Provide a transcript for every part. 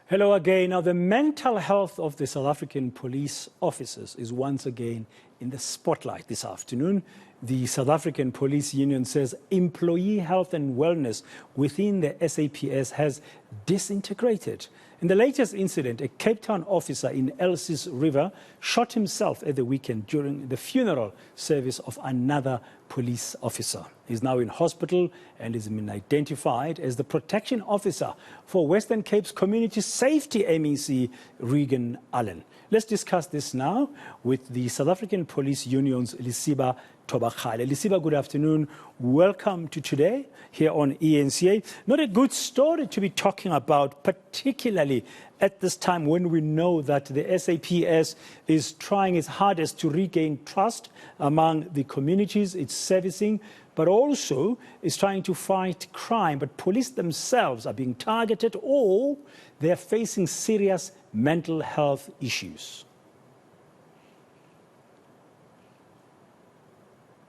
Hello again. Now, the mental health of the South African police officers is once again in the spotlight this afternoon. The South African Police Union says employee health and wellness within the SAPS has disintegrated. In the latest incident, a Cape Town officer in Elsies River shot himself at the weekend during the funeral service of another police officer. He's now in hospital and is been identified as the protection officer for Western Cape's Community Safety MEC, Reagen Allen. Let's discuss this now with the South African Police Union's Lesiba Thobakgale. Lesiba, good afternoon. Welcome to Today here on ENCA. Not a good story to be talking about, particularly at this time when we know that the SAPS is trying its hardest to regain trust among the communities it's servicing, but also is trying to fight crime. But police themselves are being targeted or they're facing serious mental health issues.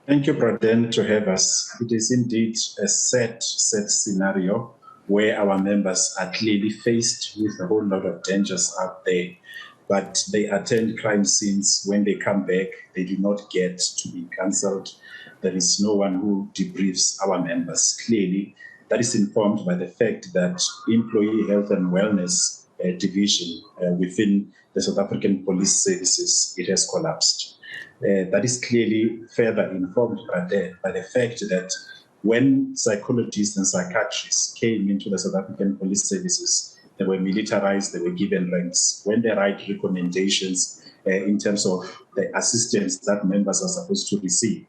Thank you, Braden, to have us. It is indeed a sad scenario where our members are clearly faced with a whole lot of dangers out there. But they attend crime scenes. When they come back, they do not get to be cancelled. There is no one who debriefs our members. Clearly, that is informed by the fact that Employee Health and Wellness Division within the South African Police Services, it has collapsed. That is clearly further informed by the fact that when psychologists and psychiatrists came into the South African Police Services, they were militarized, they were given ranks. When they write recommendations in terms of the assistance that members are supposed to receive,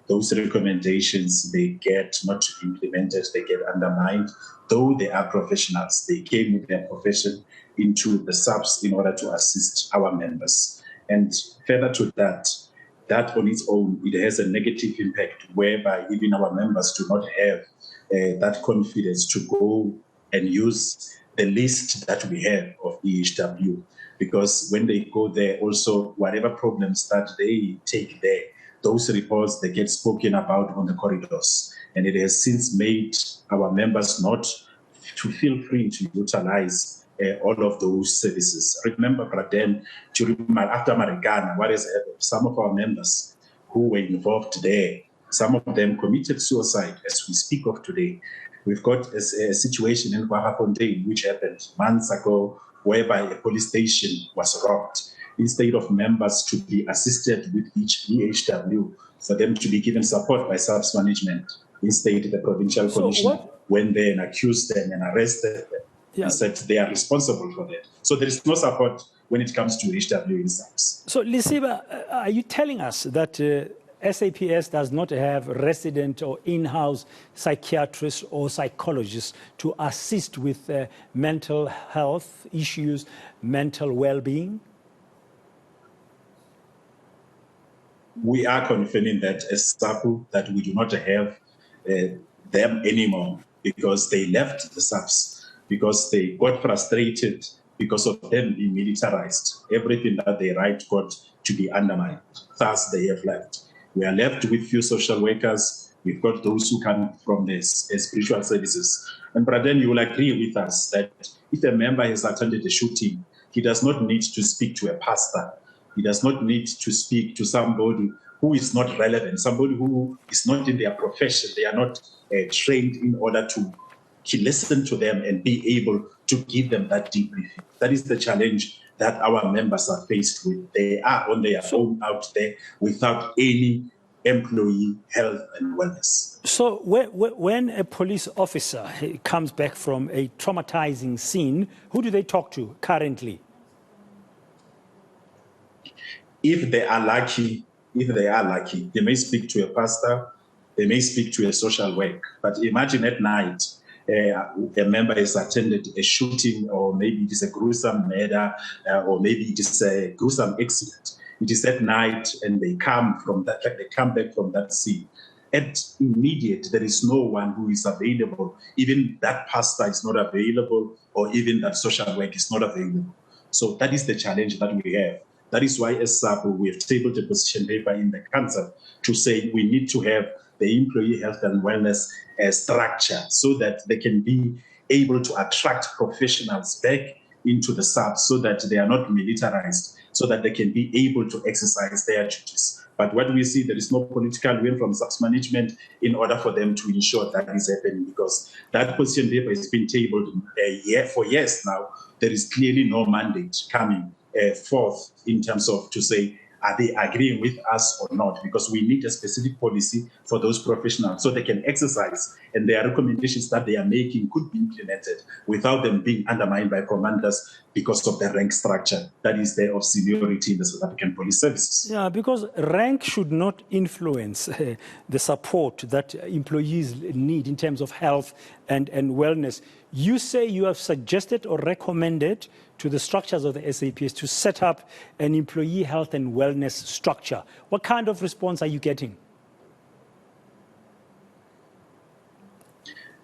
those recommendations, they get not implemented, they get undermined. Though they are professionals, they came with their profession into the SAPS in order to assist our members. And further to that, that on its own, it has a negative impact whereby even our members do not have that confidence to go and use the list that we have of EHW. Because when they go there, also whatever problems that they take there, those reports, they get spoken about on the corridors. And it has since made our members not to feel free to utilize all of those services. Remember, Braden, after Marikana, what has happened? Some of our members who were involved there, some of them committed suicide as we speak of today. We've got a situation in Kwaggafontein which happened months ago whereby a police station was robbed. Instead of members to be assisted with each EHW, for them to be given support by SAPS management, instead the provincial commissioner went there and accused them and arrested them. And said they are responsible for that. So there is no support when it comes to HW in SAPS. So, Lesiba, are you telling us that SAPS does not have resident or in-house psychiatrists or psychologists to assist with mental health issues, mental well-being? We are confirming that as SAPU that we do not have them anymore because they left the SAPS. Because they got frustrated because of them being militarized. Everything that they write got to be undermined. Thus, they have left. We are left with few social workers. We've got those who come from the spiritual services. And Braden, you will agree with us that if a member has attended a shooting, he does not need to speak to a pastor. He does not need to speak to somebody who is not relevant, somebody who is not in their profession. They are not trained in order to listen to them and be able to give them that debriefing. That is the challenge that our members are faced with. They are on their own out there without any employee health and wellness. So when a police officer comes back from a traumatizing scene, who do they talk to currently? If they are lucky, they may speak to a pastor, they may speak to a social worker. But imagine at night, a member has attended a shooting, or maybe it is a gruesome murder, or maybe it is a gruesome accident. It is at night, and they come back from that scene. At immediate, there is no one who is available. Even that pastor is not available, or even that social work is not available. So that is the challenge that we have. That is why, as SAPU, we have tabled a position paper in the council to say we need to have the employee health and wellness structure so that they can be able to attract professionals back into the SAPS so that they are not militarized, so that they can be able to exercise their duties. But what we see, there is no political will from SAPS management in order for them to ensure that is happening, because that position paper has been tabled for years now. There is clearly no mandate coming forth in terms of to say, are they agreeing with us or not? Because we need a specific policy for those professionals so they can exercise, and their recommendations that they are making could be implemented without them being undermined by commanders because of the rank structure that is there of seniority in the South African Police Services. Yeah, because rank should not influence the support that employees need in terms of health and wellness. You say you have suggested or recommended to the structures of the SAPS to set up an employee health and wellness structure. What kind of response are you getting?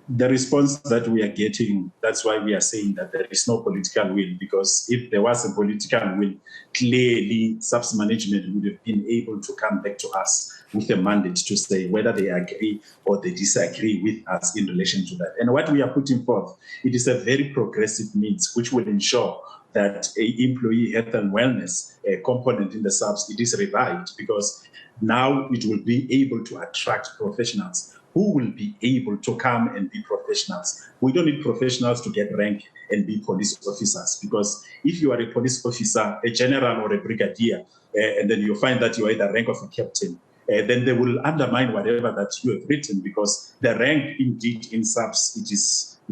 The response that we are getting, that's why we are saying that there is no political will, because if there was a political will, clearly SAPS management would have been able to come back to us with a mandate to say whether they agree or they disagree with us in relation to that. And what we are putting forth, it is a very progressive means which will ensure that a employee health and wellness component in the SAPS, it is revived, because now it will be able to attract professionals who will be able to come and be professionals. We don't need professionals to get rank and be police officers, because if you are a police officer, a general or a brigadier, and then you find that you are in the rank of a captain, then they will undermine whatever that you have written, because the rank indeed in SAPS, it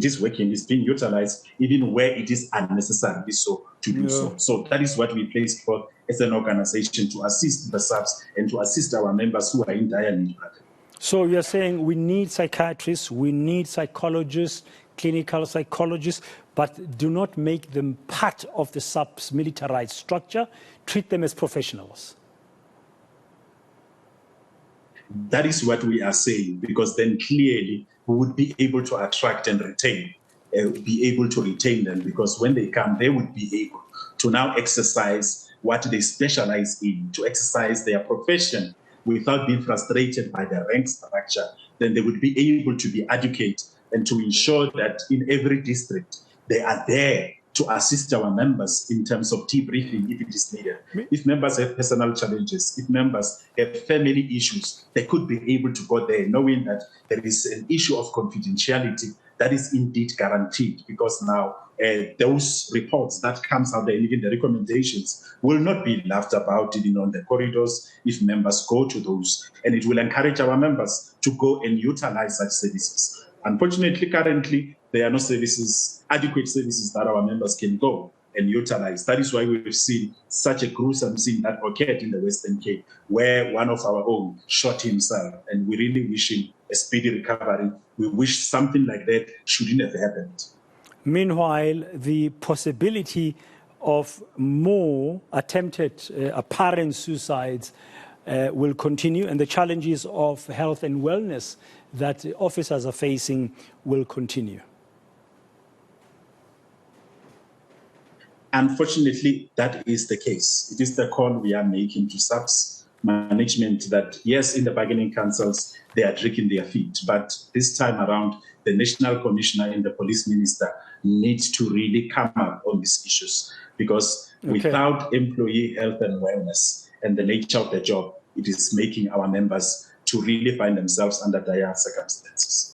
is working, it's being utilized even where it is unnecessarily so to do so. So that is what we placed forth as an organization to assist the SAPS and to assist our members who are in dire need. So you're saying we need psychiatrists, we need psychologists, clinical psychologists, but do not make them part of the SAPS militarized structure. Treat them as professionals. That is what we are saying, because then clearly we would be able to attract and retain, be able to retain them, because when they come, they would be able to now exercise what they specialize in, to exercise their profession without being frustrated by the rank structure. Then they would be able to be educated and to ensure that in every district they are there to assist our members in terms of debriefing if it is needed. If members have personal challenges, if members have family issues, they could be able to go there knowing that there is an issue of confidentiality that is indeed guaranteed, because now those reports that comes out there, and even the recommendations, will not be laughed about even on the corridors if members go to those, and it will encourage our members to go and utilize such services. Unfortunately, currently, there are no services, adequate services that our members can go and utilize. That is why we've seen such a gruesome scene that occurred in the Western Cape, where one of our own shot himself, and we really wish him a speedy recovery. We wish something like that shouldn't have happened. Meanwhile, the possibility of more attempted apparent suicides will continue, and the challenges of health and wellness that officers are facing will continue. Unfortunately, that is the case. It is the call we are making to SAPS management that, yes, in the bargaining councils, they are dragging their feet. But this time around, the National Commissioner and the Police Minister needs to really come up on these issues. Because without employee health and wellness and the nature of the job, it is making our members to really find themselves under dire circumstances.